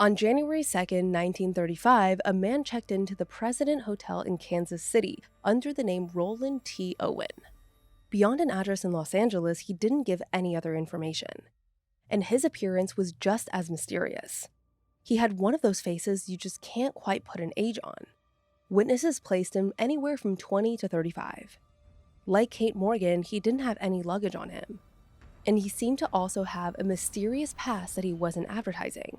On January 2nd, 1935, a man checked into the President Hotel in Kansas City under the name Roland T. Owen. Beyond an address in Los Angeles, he didn't give any other information. And his appearance was just as mysterious. He had one of those faces you just can't quite put an age on. Witnesses placed him anywhere from 20 to 35. Like Kate Morgan, he didn't have any luggage on him. And he seemed to also have a mysterious past that he wasn't advertising.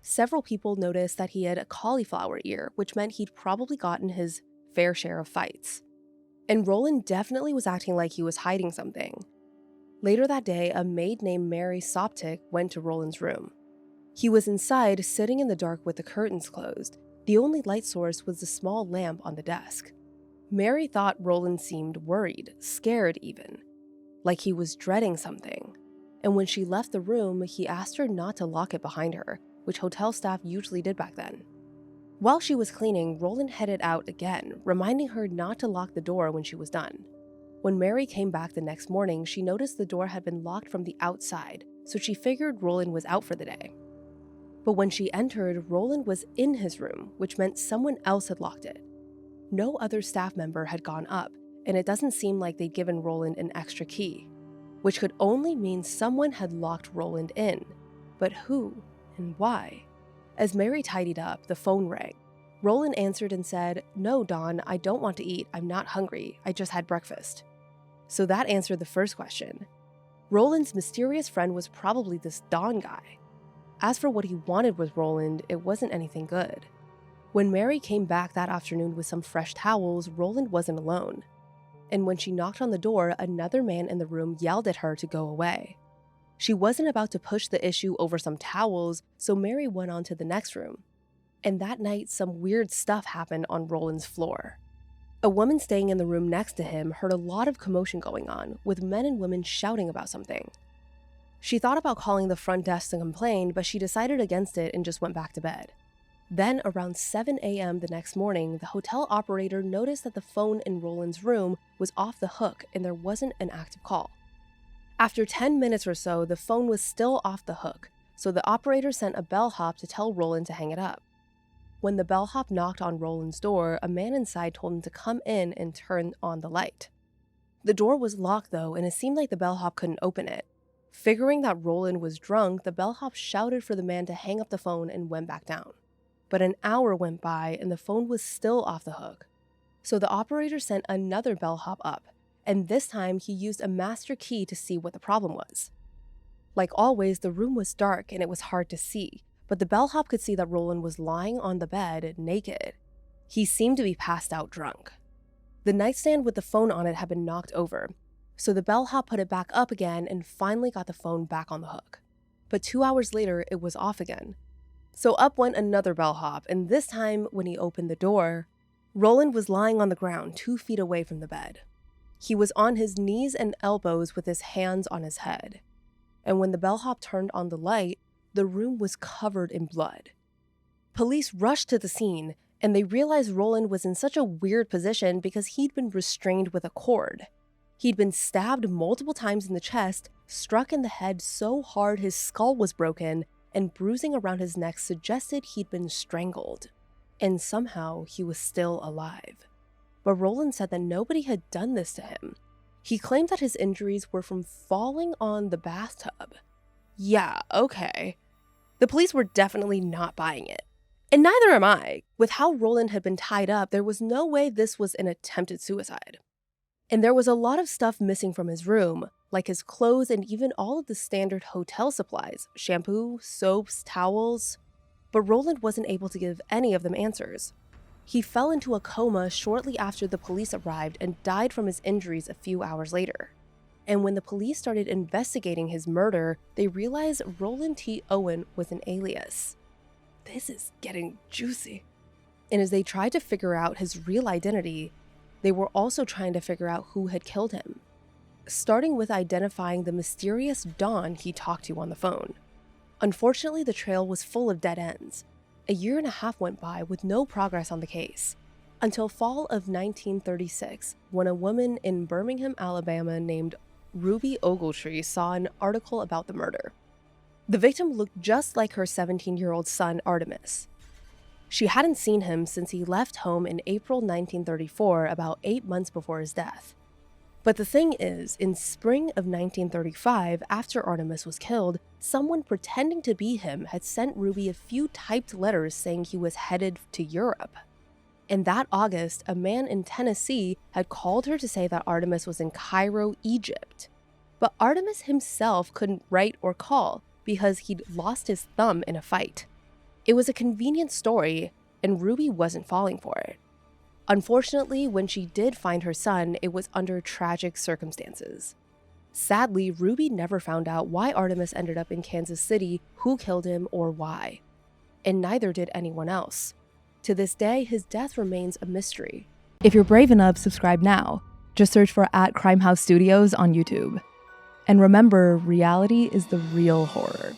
Several people noticed that he had a cauliflower ear, which meant he'd probably gotten his fair share of fights. And Roland definitely was acting like he was hiding something. Later that day, a maid named Mary Soptic went to Roland's room. He was inside, sitting in the dark with the curtains closed. The only light source was the small lamp on the desk. Mary thought Roland seemed worried, scared even, like he was dreading something. And when she left the room, he asked her not to lock it behind her, which hotel staff usually did back then. While she was cleaning, Roland headed out again, reminding her not to lock the door when she was done. When Mary came back the next morning, she noticed the door had been locked from the outside, so she figured Roland was out for the day. But when she entered, Roland was in his room, which meant someone else had locked it. No other staff member had gone up, and it doesn't seem like they'd given Roland an extra key, which could only mean someone had locked Roland in. But who and why? As Mary tidied up, the phone rang. Roland answered and said, "No, Dawn, I don't want to eat. I'm not hungry. I just had breakfast." So that answered the first question. Roland's mysterious friend was probably this Dawn guy. As for what he wanted with Roland, it wasn't anything good. When Mary came back that afternoon with some fresh towels, Roland wasn't alone. And when she knocked on the door, another man in the room yelled at her to go away. She wasn't about to push the issue over some towels, so Mary went on to the next room. And that night, some weird stuff happened on Roland's floor. A woman staying in the room next to him heard a lot of commotion going on, with men and women shouting about something. She thought about calling the front desk to complain, but she decided against it and just went back to bed. Then, around 7 a.m. the next morning, the hotel operator noticed that the phone in Roland's room was off the hook and there wasn't an active call. After 10 minutes or so, the phone was still off the hook, so the operator sent a bellhop to tell Roland to hang it up. When the bellhop knocked on Roland's door, a man inside told him to come in and turn on the light. The door was locked though, and it seemed like the bellhop couldn't open it. Figuring that Roland was drunk, the bellhop shouted for the man to hang up the phone and went back down. But an hour went by and the phone was still off the hook. So the operator sent another bellhop up, and this time he used a master key to see what the problem was. Like always, the room was dark and it was hard to see, but the bellhop could see that Roland was lying on the bed, naked. He seemed to be passed out drunk. The nightstand with the phone on it had been knocked over, so the bellhop put it back up again and finally got the phone back on the hook. But 2 hours later, it was off again. So up went another bellhop, and this time, when he opened the door, Roland was lying on the ground 2 feet away from the bed. He was on his knees and elbows with his hands on his head. And when the bellhop turned on the light, the room was covered in blood. Police rushed to the scene, and they realized Roland was in such a weird position because he'd been restrained with a cord. He'd been stabbed multiple times in the chest, struck in the head so hard his skull was broken, and bruising around his neck suggested he'd been strangled. And somehow he was still alive. But Roland said that nobody had done this to him. He claimed that his injuries were from falling on the bathtub. Yeah, okay. The police were definitely not buying it. And neither am I. With how Roland had been tied up, there was no way this was an attempted suicide. And there was a lot of stuff missing from his room, like his clothes and even all of the standard hotel supplies, shampoo, soaps, towels. But Roland wasn't able to give any of them answers. He fell into a coma shortly after the police arrived and died from his injuries a few hours later. And when the police started investigating his murder, they realized Roland T. Owen was an alias. This is getting juicy. And as they tried to figure out his real identity, they were also trying to figure out who had killed him, starting with identifying the mysterious Dawn he talked to on the phone. Unfortunately, the trail was full of dead ends. A year and a half went by with no progress on the case, until fall of 1936, when a woman in Birmingham, Alabama named Ruby Ogletree saw an article about the murder. The victim looked just like her 17-year-old son, Artemis. She hadn't seen him since he left home in April 1934, about 8 months before his death. But the thing is, in spring of 1935, after Artemis was killed, someone pretending to be him had sent Ruby a few typed letters saying he was headed to Europe. In that August, a man in Tennessee had called her to say that Artemis was in Cairo, Egypt. But Artemis himself couldn't write or call because he'd lost his thumb in a fight. It was a convenient story, and Ruby wasn't falling for it. Unfortunately, when she did find her son, it was under tragic circumstances. Sadly, Ruby never found out why Artemis ended up in Kansas City, who killed him, or why. And neither did anyone else. To this day, his death remains a mystery. If you're brave enough, subscribe now. Just search for @Crimehouse Studios on YouTube. And remember, reality is the real horror.